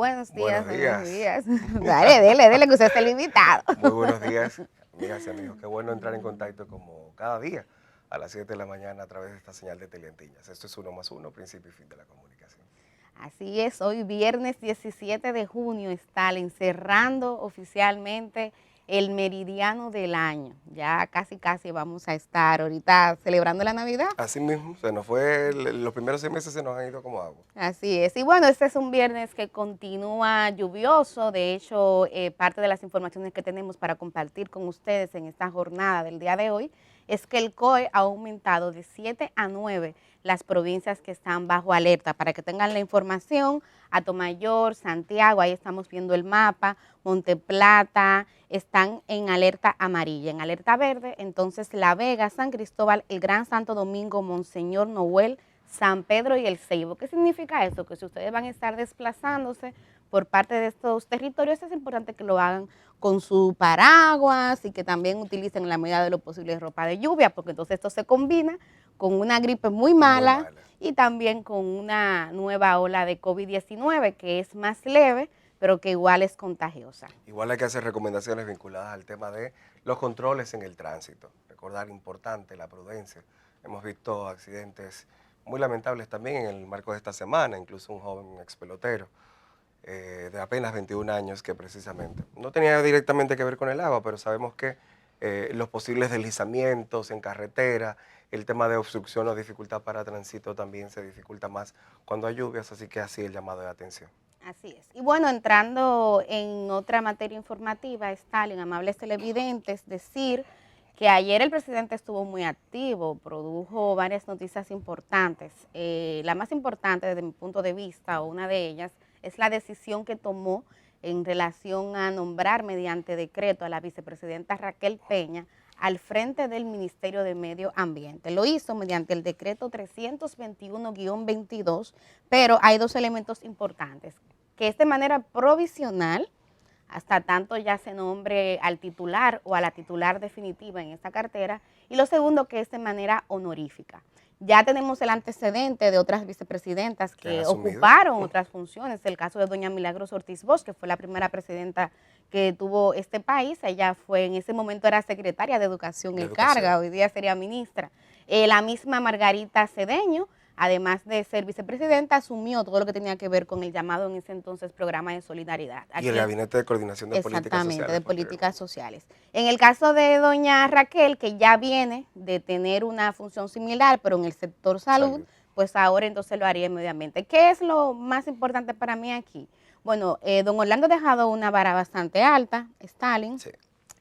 Buenos días, Buenos buenos días. días. Dale, dele, que usted es el invitado. Muy buenos días, amigas y amigos. Qué bueno entrar en contacto como cada día a las 7 de la mañana a través de esta señal de Teleantillas. Esto es 1+1, principio y fin de la comunicación. Así es, hoy viernes 17 de junio, Stalin, cerrando oficialmente el meridiano del año. Ya casi vamos a estar ahorita celebrando la Navidad. Así mismo, se nos fue, los primeros 6 meses se nos han ido como agua. Así es. Y bueno, este es un viernes que continúa lluvioso. De hecho, parte de las informaciones que tenemos para compartir con ustedes en esta jornada del día de hoy es que el COE ha aumentado de 7 a 9 las provincias que están bajo alerta. Para que tengan la información, Atomayor, Santiago, ahí estamos viendo el mapa, Monteplata, están en alerta amarilla. En alerta verde, entonces La Vega, San Cristóbal, el Gran Santo Domingo, Monseñor Noel, San Pedro y el Ceibo. ¿Qué significa eso? Que si ustedes van a estar desplazándose por parte de estos territorios, es importante que lo hagan con su paraguas y que también utilicen en la medida de lo posible ropa de lluvia, porque entonces esto se combina con una gripe muy mala y también con una nueva ola de COVID-19 que es más leve, pero que igual es contagiosa. Igual hay que hacer recomendaciones vinculadas al tema de los controles en el tránsito. Recordar importante la prudencia. Hemos visto accidentes muy lamentables también en el marco de esta semana, incluso un joven expelotero de apenas 21 años que precisamente no tenía directamente que ver con el agua, pero sabemos que los posibles deslizamientos en carretera, el tema de obstrucción o dificultad para tránsito también se dificulta más cuando hay lluvias, así que así el llamado de atención. Así es. Y bueno, entrando en otra materia informativa, Stalin, amables televidentes, decir que ayer el presidente estuvo muy activo, produjo varias noticias importantes. La más importante desde mi punto de vista, o una de ellas, es la decisión que tomó en relación a nombrar mediante decreto a la vicepresidenta Raquel Peña al frente del Ministerio de Medio Ambiente. Lo hizo mediante el decreto 321-22, pero hay dos elementos importantes, que es de manera provisional, hasta tanto ya se nombre al titular o a la titular definitiva en esta cartera, y lo segundo, que es de manera honorífica. Ya tenemos el antecedente de otras vicepresidentas que ocuparon otras funciones, el caso de doña Milagros Ortiz Bosch, que fue la primera presidenta que tuvo este país. Ella fue, en ese momento era secretaria de Educación en carga, hoy día sería ministra. La misma Margarita Cedeño, además de ser vicepresidenta, asumió todo lo que tenía que ver con el llamado en ese entonces programa de solidaridad. Aquí, y el Gabinete de Coordinación de Políticas Sociales. Exactamente, de Políticas Sociales. En el caso de doña Raquel, que ya viene de tener una función similar, pero en el sector salud, pues ahora entonces lo haría en medio ambiente. ¿Qué es lo más importante para mí aquí? Bueno, don Orlando ha dejado una vara bastante alta, Stalin,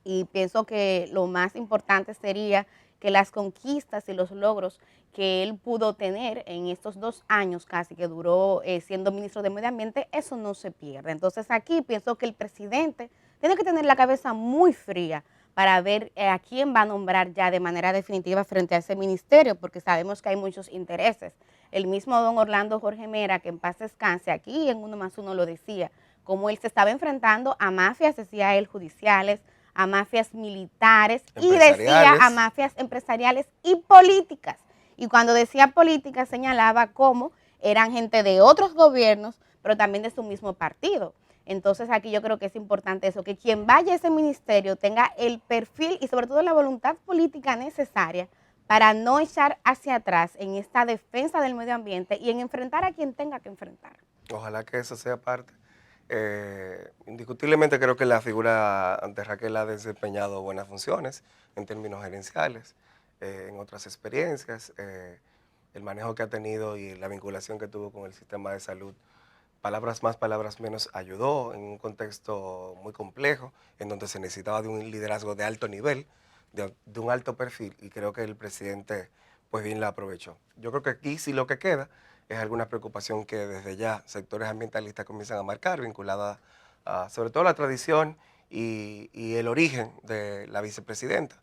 y pienso que lo más importante sería que las conquistas y los logros que él pudo tener en estos 2 años casi que duró siendo ministro de Medio Ambiente, eso no se pierde. Entonces aquí pienso que el presidente tiene que tener la cabeza muy fría para ver a quién va a nombrar ya de manera definitiva frente a ese ministerio, porque sabemos que hay muchos intereses. El mismo don Orlando Jorge Mera, que en paz descanse, aquí en 1+1 lo decía, como él se estaba enfrentando a mafias, decía él, judiciales, a mafias militares y decía a mafias empresariales y políticas. Y cuando decía políticas señalaba cómo eran gente de otros gobiernos, pero también de su mismo partido. Entonces aquí yo creo que es importante eso, que quien vaya a ese ministerio tenga el perfil y sobre todo la voluntad política necesaria para no echar hacia atrás en esta defensa del medio ambiente y en enfrentar a quien tenga que enfrentar. Ojalá que eso sea parte. Indiscutiblemente creo que la figura ante Raquel ha desempeñado buenas funciones en términos gerenciales, en otras experiencias, el manejo que ha tenido y la vinculación que tuvo con el sistema de salud, palabras más, palabras menos, ayudó en un contexto muy complejo, en donde se necesitaba de un liderazgo de alto nivel, de un alto perfil, y creo que el presidente pues bien la aprovechó. Yo creo que aquí sí lo que queda es alguna preocupación que desde ya sectores ambientalistas comienzan a marcar, vinculada a, sobre todo a la tradición y el origen de la vicepresidenta,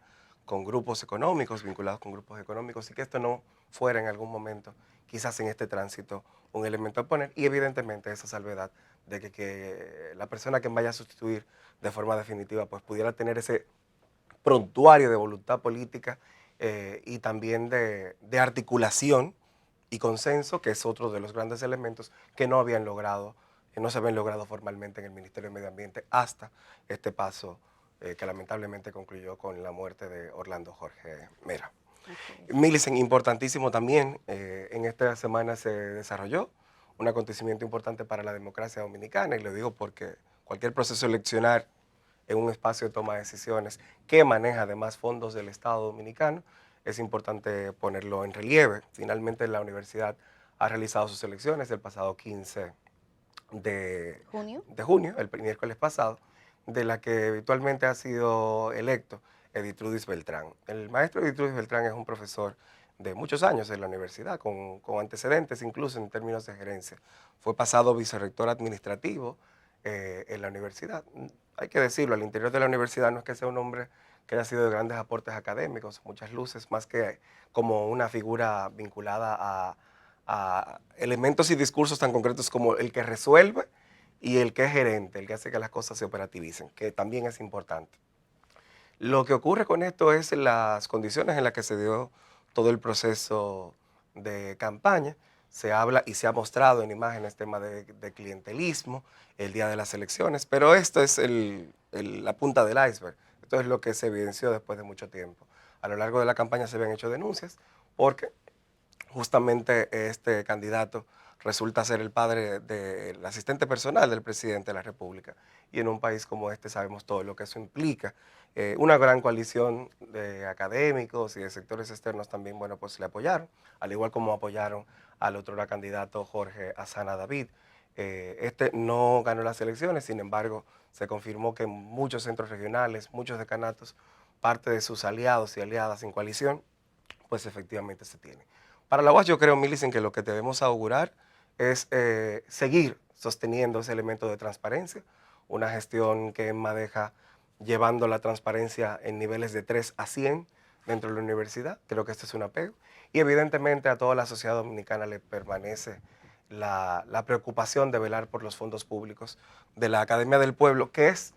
con grupos económicos, vinculados con grupos económicos, y que esto no fuera en algún momento, quizás en este tránsito, un elemento a poner, y evidentemente esa salvedad de que la persona que vaya a sustituir de forma definitiva pues pudiera tener ese prontuario de voluntad política y también de articulación y consenso, que es otro de los grandes elementos que no habían logrado no se habían logrado formalmente en el Ministerio de Medio Ambiente hasta este paso que lamentablemente concluyó con la muerte de Orlando Jorge Mera. Millicent, importantísimo también, en esta semana se desarrolló un acontecimiento importante para la democracia dominicana, y lo digo porque cualquier proceso eleccional en un espacio de toma de decisiones que maneja además fondos del Estado dominicano, es importante ponerlo en relieve. Finalmente la universidad ha realizado sus elecciones el pasado 15 de junio, el miércoles pasado, de la que virtualmente ha sido electo Editrudis Beltrán. El maestro Editrudis Beltrán es un profesor de muchos años en la universidad, con antecedentes incluso en términos de gerencia. Fue pasado vicerrector administrativo en la universidad. Hay que decirlo, al interior de la universidad no es que sea un hombre que haya sido de grandes aportes académicos, muchas luces, más que como una figura vinculada a elementos y discursos tan concretos como el que resuelve y el que es gerente, el que hace que las cosas se operativicen, que también es importante. Lo que ocurre con esto es las condiciones en las que se dio todo el proceso de campaña. Se habla y se ha mostrado en imágenes tema de clientelismo el día de las elecciones, pero esto es la punta del iceberg. Esto es lo que se evidenció después de mucho tiempo. A lo largo de la campaña se habían hecho denuncias porque justamente este candidato resulta ser el padre del asistente personal del presidente de la República. Y en un país como este sabemos todo lo que eso implica. Una gran coalición de académicos y de sectores externos también, bueno, pues le apoyaron, al igual como apoyaron al otro candidato Jorge Azana David. Este no ganó las elecciones, sin embargo, se confirmó que en muchos centros regionales, muchos decanatos, parte de sus aliados y aliadas en coalición, pues efectivamente se tiene. Para la UAS yo creo, Millicent, que lo que debemos augurar es seguir sosteniendo ese elemento de transparencia, una gestión que maneja llevando la transparencia en niveles de 3 a 100 dentro de la universidad. Creo que este es un apego. Y evidentemente a toda la sociedad dominicana le permanece la preocupación de velar por los fondos públicos de la Academia del Pueblo, que es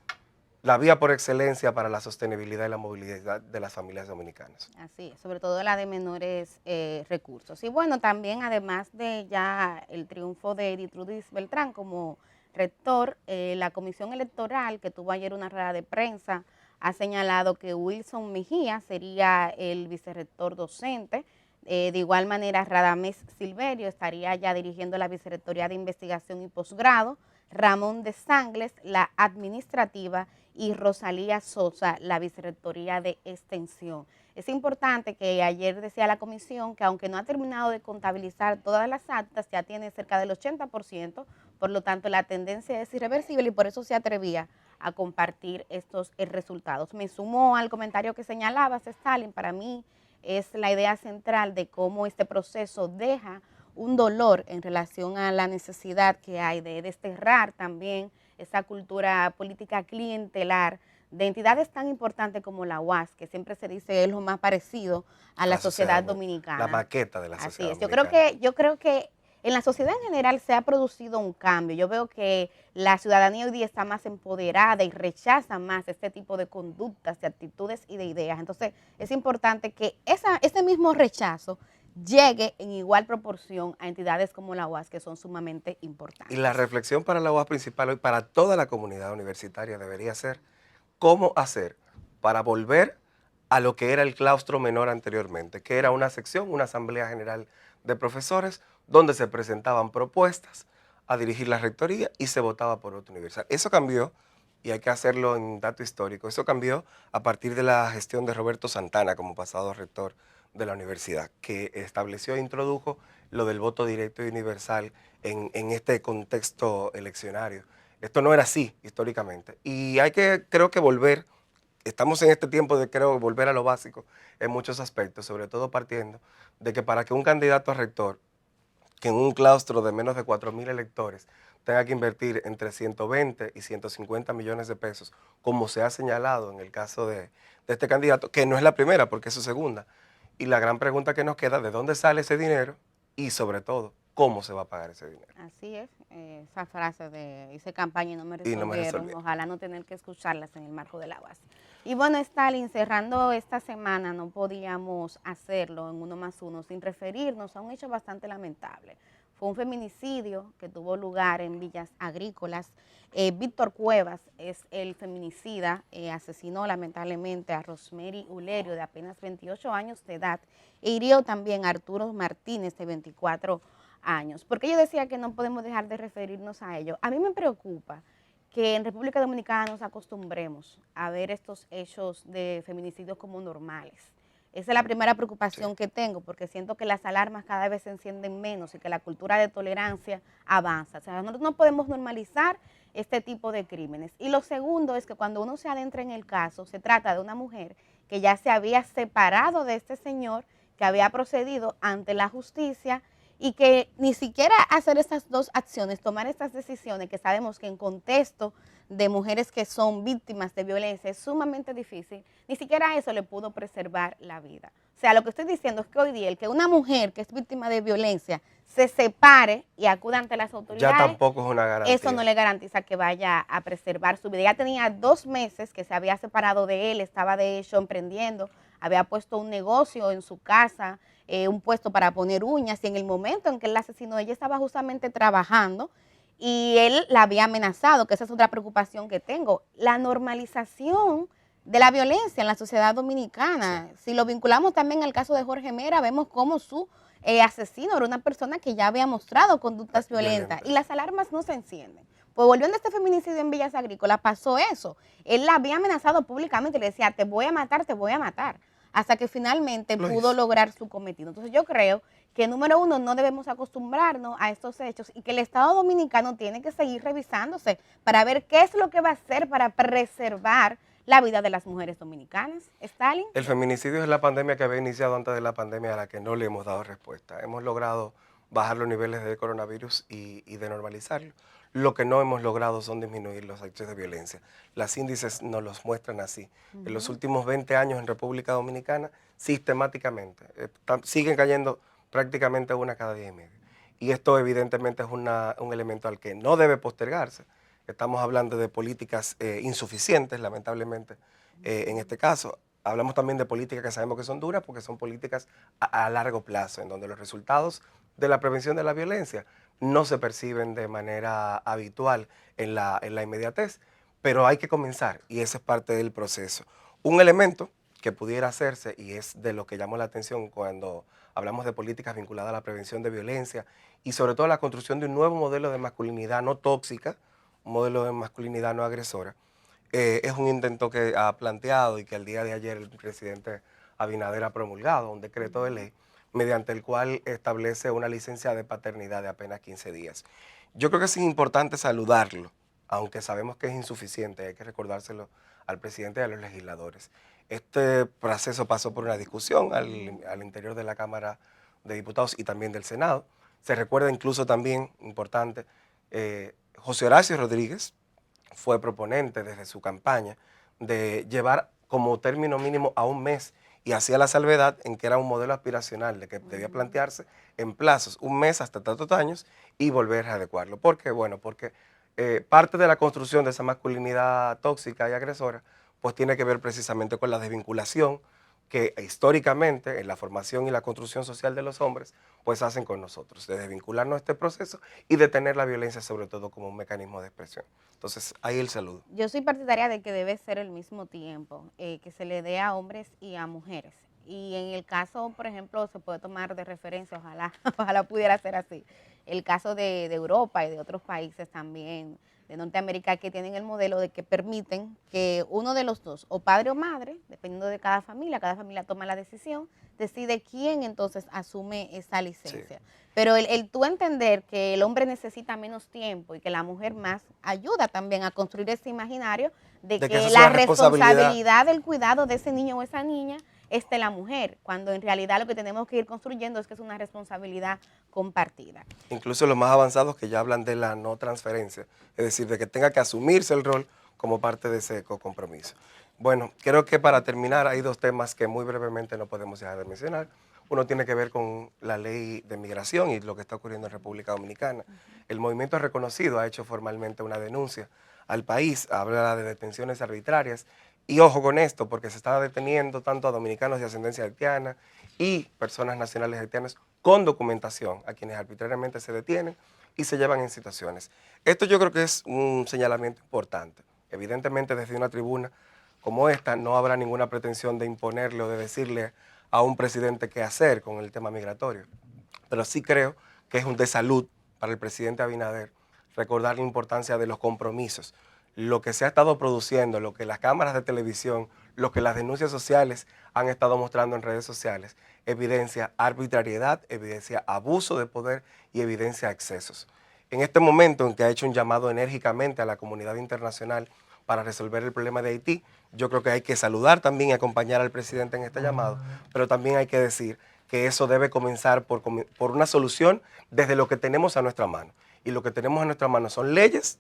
la vía por excelencia para la sostenibilidad y la movilidad de las familias dominicanas. Así es, sobre todo la de menores recursos. Y bueno, también además de ya el triunfo de Editrudis Beltrán como rector, la Comisión Electoral, que tuvo ayer una rueda de prensa, ha señalado que Wilson Mejía sería el vicerrector docente. De igual manera, Radamés Silverio estaría ya dirigiendo la Vicerrectoría de Investigación y Posgrado, Ramón de Sangles, la administrativa, y Rosalía Sosa, la Vicerrectoría de Extensión. Es importante que ayer decía la comisión que aunque no ha terminado de contabilizar todas las actas, ya tiene cerca del 80%, por lo tanto la tendencia es irreversible y por eso se atrevía a compartir estos resultados. Me sumo al comentario que señalabas, Stalin, para mí es la idea central de cómo este proceso deja un dolor en relación a la necesidad que hay de desterrar también esa cultura política clientelar de entidades tan importantes como la UAS, que siempre se dice es lo más parecido a la sociedad dominicana. La maqueta de la sociedad dominicana. Así es, yo creo que en la sociedad en general se ha producido un cambio. Yo veo que la ciudadanía hoy día está más empoderada y rechaza más este tipo de conductas, de actitudes y de ideas. Entonces, es importante que ese mismo rechazo llegue en igual proporción a entidades como la UAS, que son sumamente importantes. Y la reflexión para la UAS principal hoy, para toda la comunidad universitaria, debería ser cómo hacer para volver a lo que era el claustro menor anteriormente, que era una sección, una asamblea general de profesores, donde se presentaban propuestas a dirigir la rectoría y se votaba por voto universal. Eso cambió, y hay que hacerlo en dato histórico, eso cambió a partir de la gestión de Roberto Santana como pasado rector de la universidad, que estableció e introdujo lo del voto directo y universal en este contexto eleccionario. Esto no era así históricamente y hay que, creo que volver, estamos en este tiempo de creo volver a lo básico en muchos aspectos, sobre todo partiendo de que para que un candidato a rector, que en un claustro de menos de 4,000 electores tenga que invertir entre 120 y 150 millones de pesos, como se ha señalado en el caso de este candidato, que no es la primera porque es su segunda. Y la gran pregunta que nos queda, ¿de dónde sale ese dinero? Y sobre todo, ¿cómo se va a pagar ese dinero? Así es, esa frase de hice campaña y no me resolvieron. Ojalá no tener que escucharlas en el marco de la UAS. Y bueno, Stalin, cerrando esta semana, no podíamos hacerlo en 1+1 sin referirnos a un hecho bastante lamentable. fue un feminicidio que tuvo lugar en Villas Agrícolas. Víctor Cuevas es el feminicida, asesinó lamentablemente a Rosemary Ulerio, de apenas 28 años de edad, e hirió también a Arturo Martínez, de 24 años. Porque yo decía que no podemos dejar de referirnos a ello. A mí me preocupa que en República Dominicana nos acostumbremos a ver estos hechos de feminicidios como normales. Esa es la primera preocupación que tengo, porque siento que las alarmas cada vez se encienden menos y que la cultura de tolerancia avanza. O sea, nosotros no podemos normalizar este tipo de crímenes. Y lo segundo es que cuando uno se adentra en el caso, se trata de una mujer que ya se había separado de este señor, que había procedido ante la justicia y que ni siquiera hacer estas dos acciones, tomar estas decisiones, que sabemos que en contexto de mujeres que son víctimas de violencia es sumamente difícil, ni siquiera eso le pudo preservar la vida. O sea, lo que estoy diciendo es que hoy día el que una mujer que es víctima de violencia se separe y acuda ante las autoridades, ya tampoco es una garantía. eso no le garantiza que vaya a preservar su vida. Ya tenía 2 meses que se había separado de él, estaba de hecho emprendiendo, había puesto un negocio en su casa, un puesto para poner uñas, y en el momento en que él la asesinó, ella estaba justamente trabajando y él la había amenazado, que esa es otra preocupación que tengo, la normalización de la violencia en la sociedad dominicana. Sí. Si lo vinculamos también al caso de Jorge Mera, vemos cómo su asesino era una persona que ya había mostrado conductas violentas y las alarmas no se encienden. Pues volviendo a este feminicidio en Villas Agrícolas, pasó eso. Él la había amenazado públicamente y le decía, te voy a matar, hasta que finalmente pudo lograr su cometido. Entonces yo creo que, número uno, no debemos acostumbrarnos a estos hechos y que el Estado Dominicano tiene que seguir revisándose para ver qué es lo que va a hacer para preservar la vida de las mujeres dominicanas. ¿Stalin? El feminicidio es la pandemia que había iniciado antes de la pandemia, a la que no le hemos dado respuesta. Hemos logrado bajar los niveles de coronavirus y de normalizarlo. Lo que no hemos logrado son disminuir los hechos de violencia. Los índices nos los muestran así. En los últimos 20 años en República Dominicana, sistemáticamente, siguen cayendo prácticamente una cada 10 y medio. Y esto evidentemente es un elemento al que no debe postergarse. Estamos hablando de políticas insuficientes, lamentablemente, en este caso. Hablamos también de políticas que sabemos que son duras porque son políticas a largo plazo, en donde los resultados de la prevención de la violencia no se perciben de manera habitual en la inmediatez, pero hay que comenzar y ese es parte del proceso. Un elemento que pudiera hacerse, y es de lo que llamó la atención cuando hablamos de políticas vinculadas a la prevención de violencia y sobre todo a la construcción de un nuevo modelo de masculinidad no tóxica, un modelo de masculinidad no agresora, es un intento que ha planteado y que el día de ayer el presidente Abinader ha promulgado, un decreto de ley, mediante el cual establece una licencia de paternidad de apenas 15 días. Yo creo que es importante saludarlo, aunque sabemos que es insuficiente, hay que recordárselo al presidente y a los legisladores. Este proceso pasó por una discusión al interior de la Cámara de Diputados y también del Senado. Se recuerda incluso también, importante, José Horacio Rodríguez fue proponente desde su campaña de llevar como término mínimo a 1 mes y hacía la salvedad en que era un modelo aspiracional de que debía plantearse en plazos 1 mes hasta tantos años y volver a adecuarlo. ¿Por qué? Bueno, porque parte de la construcción de esa masculinidad tóxica y agresora pues tiene que ver precisamente con la desvinculación que históricamente en la formación y la construcción social de los hombres pues hacen con nosotros, de desvincularnos de este proceso y de tener la violencia sobre todo como un mecanismo de expresión. Entonces, ahí el saludo. Yo soy partidaria de que debe ser el mismo tiempo, que se le dé a hombres y a mujeres. Y en el caso, por ejemplo, se puede tomar de referencia, ojalá, ojalá pudiera ser así, el caso de Europa y de otros países también de Norteamérica que tienen el modelo de que permiten que uno de los dos, o padre o madre, dependiendo de cada familia toma la decisión, decide quién entonces asume esa licencia. Sí. Pero el tú entender que el hombre necesita menos tiempo y que la mujer más, ayuda también a construir ese imaginario de que la responsabilidad del cuidado de ese niño o esa niña es de la mujer, cuando en realidad lo que tenemos que ir construyendo es que es una responsabilidad compartida. Incluso los más avanzados que ya hablan de la no transferencia, es decir, de que tenga que asumirse el rol como parte de ese compromiso. Bueno, creo que para terminar hay 2 temas que muy brevemente no podemos dejar de mencionar. Uno tiene que ver con la ley de migración y lo que está ocurriendo en República Dominicana. El movimiento reconocido ha hecho formalmente una denuncia al país, habla de detenciones arbitrarias. Y ojo con esto, porque se está deteniendo tanto a dominicanos de ascendencia haitiana y personas nacionales haitianas con documentación a quienes arbitrariamente se detienen y se llevan en situaciones. Esto yo creo que es un señalamiento importante. Evidentemente, desde una tribuna como esta no habrá ninguna pretensión de imponerle o de decirle a un presidente qué hacer con el tema migratorio. Pero sí creo que es un de salud para el presidente Abinader recordar la importancia de los compromisos. Lo que se ha estado produciendo, lo que las cámaras de televisión, lo que las denuncias sociales han estado mostrando en redes sociales, evidencia arbitrariedad, evidencia abuso de poder y evidencia excesos. En este momento en que ha hecho un llamado enérgicamente a la comunidad internacional para resolver el problema de Haití, yo creo que hay que saludar también y acompañar al presidente en este llamado, pero también hay que decir que eso debe comenzar por una solución desde lo que tenemos a nuestra mano. Y lo que tenemos a nuestra mano son leyes,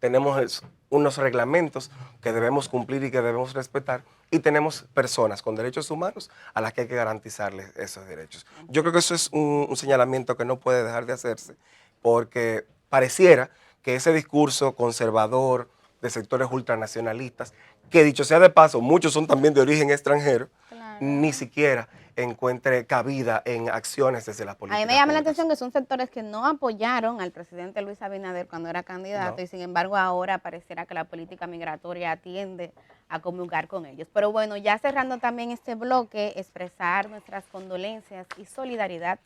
tenemos unos reglamentos que debemos cumplir y que debemos respetar, y tenemos personas con derechos humanos a las que hay que garantizarles esos derechos. Yo creo que eso es un señalamiento que no puede dejar de hacerse, porque pareciera que ese discurso conservador de sectores ultranacionalistas, que dicho sea de paso, muchos son también de origen extranjero, Claro. ni siquiera encuentre cabida en acciones desde las políticas A mí me llama la públicas. atención que son sectores que no apoyaron al presidente Luis Abinader cuando era candidato, No. y sin embargo ahora pareciera que la política migratoria tiende a comulgar con ellos. Pero bueno, ya cerrando también este bloque, expresar nuestras condolencias y solidaridad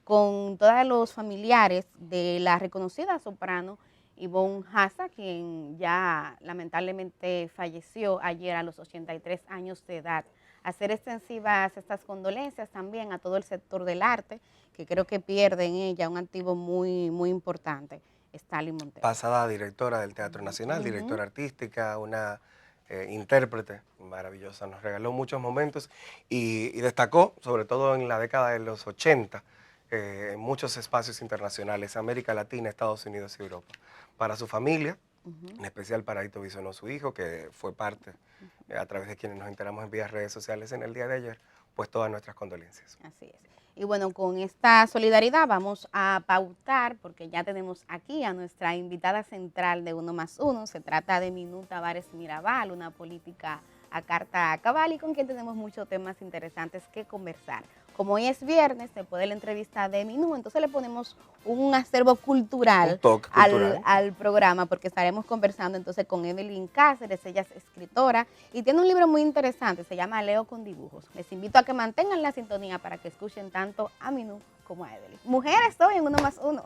con todos los familiares de la reconocida soprano Ivonne Haza, quien ya lamentablemente falleció ayer a los 83 años de edad. Hacer extensivas estas condolencias también a todo el sector del arte, que creo que pierde en ella un activo muy, muy importante, Stalin Montero. Pasada directora del Teatro Nacional, directora artística, una intérprete maravillosa, nos regaló muchos momentos y destacó, sobre todo en la década de los 80, en muchos espacios internacionales, América Latina, Estados Unidos y Europa. Para su familia, en especial para Ito Bisonó, su hijo, que fue parte, a través de quienes nos enteramos en vía redes sociales en el día de ayer, pues todas nuestras condolencias. Así es. Y bueno, con esta solidaridad vamos a pautar, porque ya tenemos aquí a nuestra invitada central de Uno más Uno. Se trata de Minú Tavares Mirabal, una política a carta cabal, y con quien tenemos muchos temas interesantes que conversar. Como hoy es viernes, después de la entrevista de Minú, entonces le ponemos un acervo cultural, Un toque cultural. al programa, porque estaremos conversando entonces con Evelyn Cáceres. Ella es escritora y tiene un libro muy interesante, se llama Leo con dibujos. Les invito a que mantengan la sintonía para que escuchen tanto a Minú como a Evelyn. Mujeres, hoy en Uno más Uno.